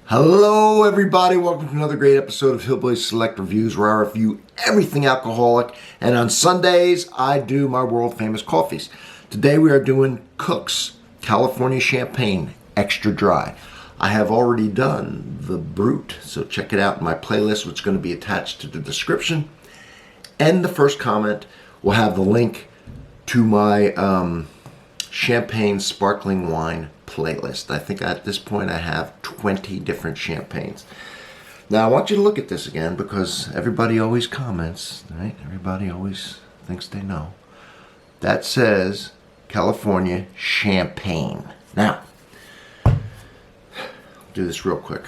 Hello everybody, welcome to another great episode of Hillbilly Select Reviews, where I review everything alcoholic, and on Sundays I do my world famous coffees. Today we are doing Cook's California Champagne Extra Dry. I have already done the Brut, so check it out in my playlist, which is going to be attached to the description. And the first comment will have the link to my champagne sparkling wine playlist. I think at this point I have 20 different champagnes. Now I want you to look at this again because everybody always comments, right? Everybody always thinks they know. That says California Champagne. Now, I'll do this real quick.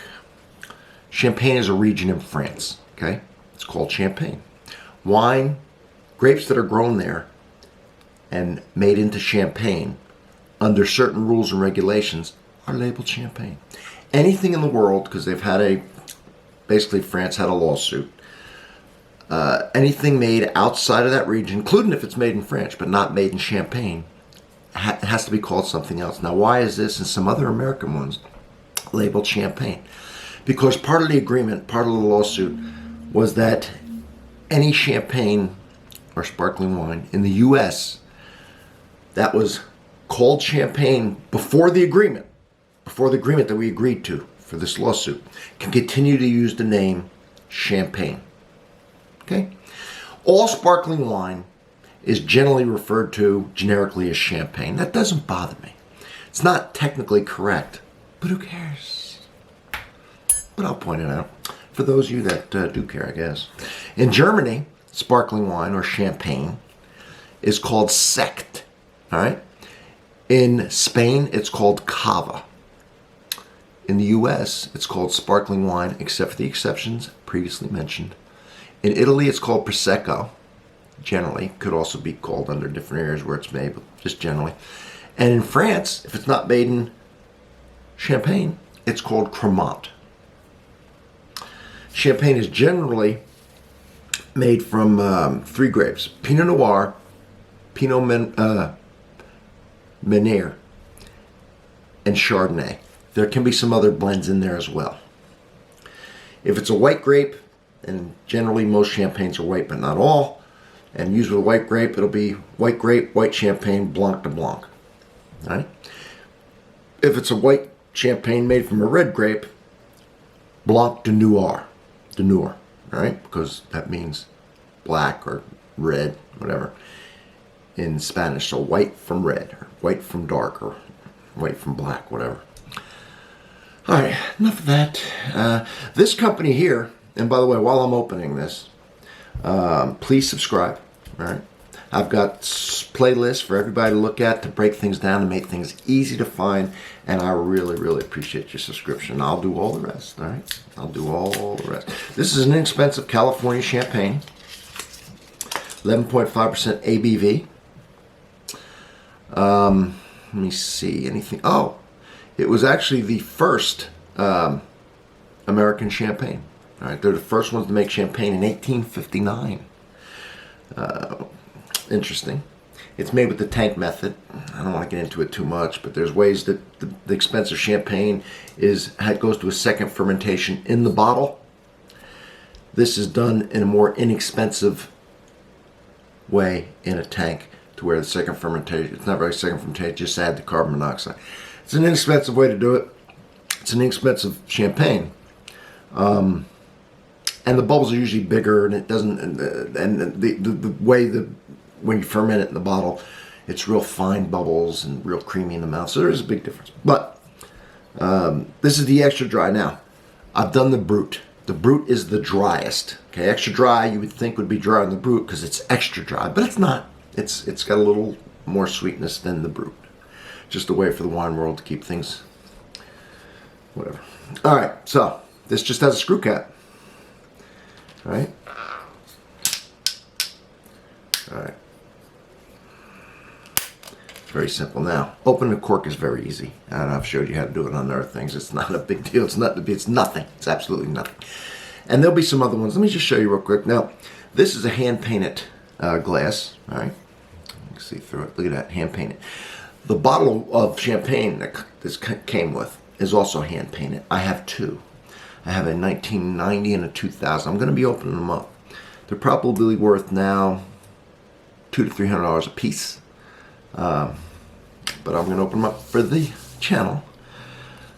Champagne is a region in France, okay? It's called Champagne. Wine, grapes that are grown there and made into champagne under certain rules and regulations are labeled champagne. Anything in the world, because they've had basically France had a lawsuit, anything made outside of that region, including if it's made in France but not made in Champagne, has to be called something else. Now why is this and some other American ones labeled champagne? Because part of the agreement, part of the lawsuit, was that any champagne or sparkling wine in the U.S. that was called champagne before the agreement that we agreed to for this lawsuit, can continue to use the name champagne. Okay? All sparkling wine is generally referred to generically as champagne. That doesn't bother me. It's not technically correct, but who cares? But I'll point it out for those of you that do care, I guess. In Germany, sparkling wine or champagne is called Sekt. All right? In Spain, it's called Cava. In the U.S., it's called sparkling wine, except for the exceptions previously mentioned. In Italy, it's called Prosecco. Generally, could also be called under different areas where it's made, but just generally. And in France, if it's not made in Champagne, it's called Cremant. Champagne is generally made from three grapes: Pinot Noir, Pinot Meunier, and Chardonnay. There can be some other blends in there as well. If it's a white grape, and generally most champagnes are white, but not all, and used with a white grape, it'll be white grape, white champagne, blanc de blanc. All right? If it's a white champagne made from a red grape, blanc de noir, all right? Because that means black or red, whatever, in Spanish. So white from red, or white from dark, or white from black, whatever. All right, enough of that. This company here, and by the way, while I'm opening this, please subscribe. All right, I've got playlists for everybody to look at to break things down and make things easy to find, and I really, really appreciate your subscription. I'll do all the rest. All right, I'll do all the rest. This is an inexpensive California champagne, 11.5% ABV. Let me see, anything. Oh, it was actually the first American champagne. All right, they're the first ones to make champagne in 1859. Interesting. It's made with the tank method. I don't want to get into it too much, but there's ways that the expensive champagne goes to a second fermentation in the bottle. This is done in a more inexpensive way in a tank, to where the second fermentation, it's not really second fermentation, just add the carbon monoxide. It's an inexpensive way to do it. It's an inexpensive champagne. And the bubbles are usually bigger, and it doesn't, and the way when you ferment it in the bottle, it's real fine bubbles and real creamy in the mouth. So there is a big difference. But this is the extra dry. Now, I've done the Brut. The Brut is the driest. Okay, extra dry you would think would be drier than the Brut because it's extra dry, but it's not. It's got a little more sweetness than the Brut. Just a way for the wine world to keep things, whatever. All right, so this just has a screw cap. All right. All right. Very simple. Now, opening the cork is very easy. And I've showed you how to do it on other things. It's not a big deal. It's nothing. It's absolutely nothing. And there'll be some other ones. Let me just show you real quick. Now, this is a hand-painted glass. All right. see through it. Look at that, hand painted. The bottle of champagne that this came with is also hand painted. I have two. I have a 1990 and a 2000. I'm going to be opening them up. They're probably worth now $200 to $300 a piece. But I'm going to open them up for the channel.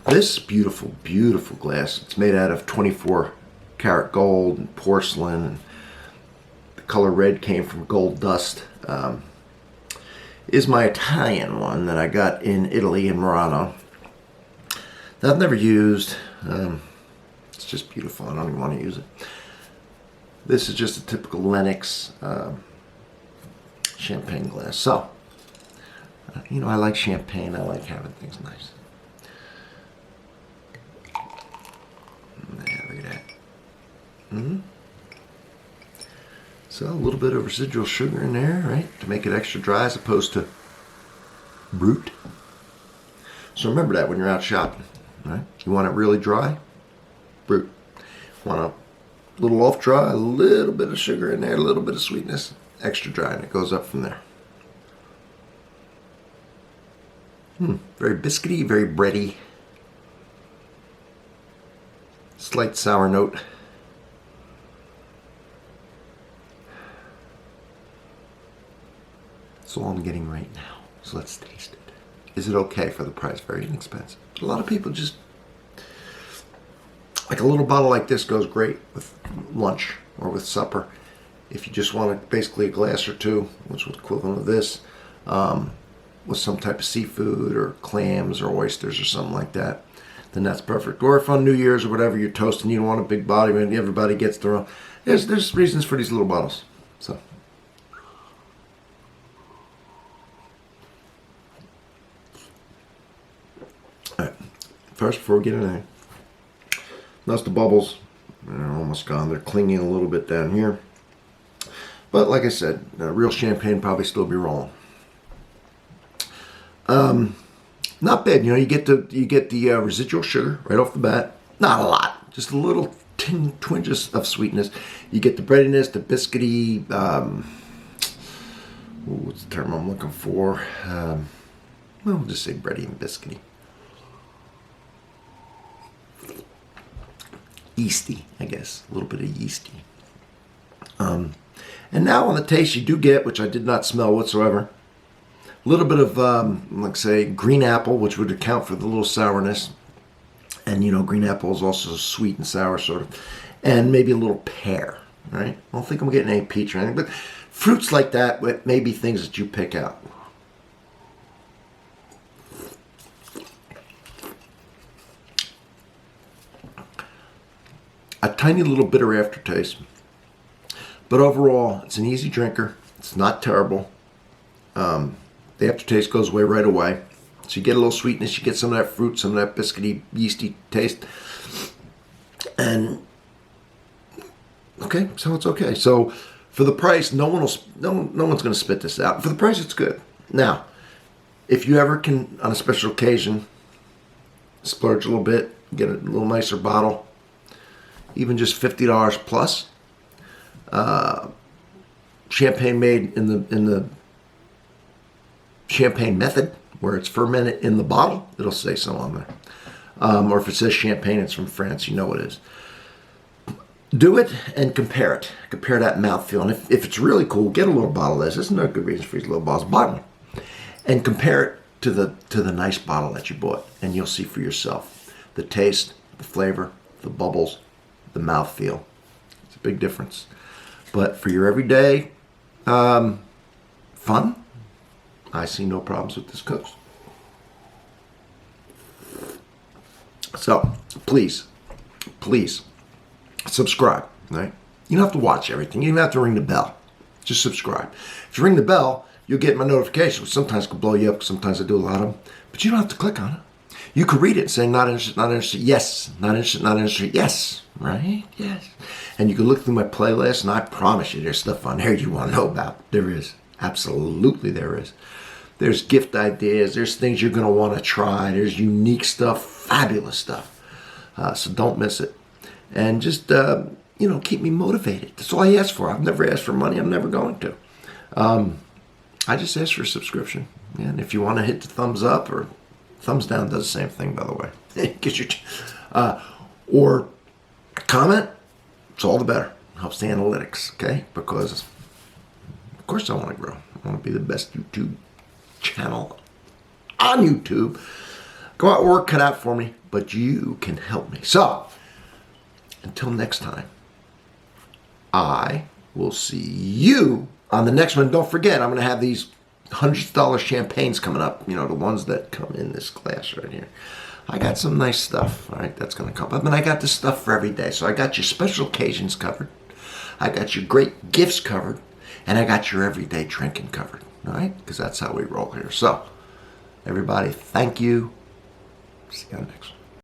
This beautiful, beautiful glass. It's made out of 24 karat gold and porcelain. And the color red came from gold dust. Is my Italian one that I got in Italy, in Murano. That I've never used. It's just beautiful. I don't even want to use it. This is just a typical Lenox champagne glass. So, you know, I like champagne. I like having things nice. Yeah, look at that. So a little bit of residual sugar in there, right, to make it extra dry as opposed to brut. So remember that when you're out shopping, right? You want it really dry, brut. Want a little off dry, a little bit of sugar in there, a little bit of sweetness, extra dry, and it goes up from there. Very biscuity, very bready. Slight sour note. That's all I'm getting right now. So let's taste it. Is it okay for the price? Very inexpensive. A lot of people just, like a little bottle like this goes great with lunch or with supper. If you just want basically a glass or two, which is equivalent of this, with some type of seafood or clams or oysters or something like that, then that's perfect. Or if on New Year's or whatever you're toasting, you don't want a big bottle, and everybody gets their own. There's reasons for these little bottles. So. Alright, first before we get in there, notice the bubbles, they're almost gone. They're clinging a little bit down here. But like I said, real champagne probably still be rolling. Not bad, you know. You get the residual sugar right off the bat. Not a lot, just a little twinges of sweetness. You get the breadiness, the biscuity. What's the term I'm looking for? Well, we'll just say bready and biscuity. Yeasty, I guess. A little bit of yeasty. And now on the taste, you do get, which I did not smell whatsoever, a little bit of, like say, green apple, which would account for the little sourness. And, you know, green apple is also sweet and sour, sort of. And maybe a little pear, right? I don't think I'm getting any peach or anything, but fruits like that may be things that you pick out. A tiny little bitter aftertaste. But overall, it's an easy drinker. It's not terrible. The aftertaste goes away right away. So you get a little sweetness, you get some of that fruit, some of that biscuity, yeasty taste. And, okay, so it's okay. So for the price, no one's going to spit this out. For the price, it's good. Now, if you ever can, on a special occasion, splurge a little bit, get a little nicer bottle, even just $50 plus, champagne made in the champagne method, where it's fermented in the bottle, it'll say so on there. Or if it says champagne, it's from France, you know it is. Do it and compare it. Compare that mouthfeel. And if it's really cool, get a little bottle of this. There's no good reason for these little bottles. Buy one. And compare it to the nice bottle that you bought. And you'll see for yourself the taste, the flavor, the bubbles, the mouthfeel. It's a big difference. But for your everyday fun, I see no problems with this coast. So please subscribe. Right? You don't have to watch everything. You don't have to ring the bell. Just subscribe. If you ring the bell, you'll get my notifications. Sometimes it can blow you up. Sometimes I do a lot of them. But you don't have to click on it. You could read it saying not interested, not interested, yes. Not interested, not interested, yes. Right? Yes. And you can look through my playlist, and I promise you there's stuff on there you want to know about. There is. Absolutely there is. There's gift ideas. There's things you're going to want to try. There's unique stuff, fabulous stuff. So don't miss it. And just, keep me motivated. That's all I ask for. I've never asked for money. I'm never going to. I just ask for a subscription. And if you want to hit the thumbs up or Thumbs down does the same thing, by the way. Get your, or comment. It's all the better. Helps the analytics, okay? Because, of course, I want to grow. I want to be the best YouTube channel on YouTube. Go out, work cut out for me, but you can help me. So, until next time, I will see you on the next one. Don't forget, I'm going to have these $100 champagnes coming up. You know, the ones that come in this glass right here. I got some nice stuff, all right, that's going to come up. And I got this stuff for every day. So I got your special occasions covered. I got your great gifts covered. And I got your everyday drinking covered, all right? Because that's how we roll here. So, everybody, thank you. See you on the next one.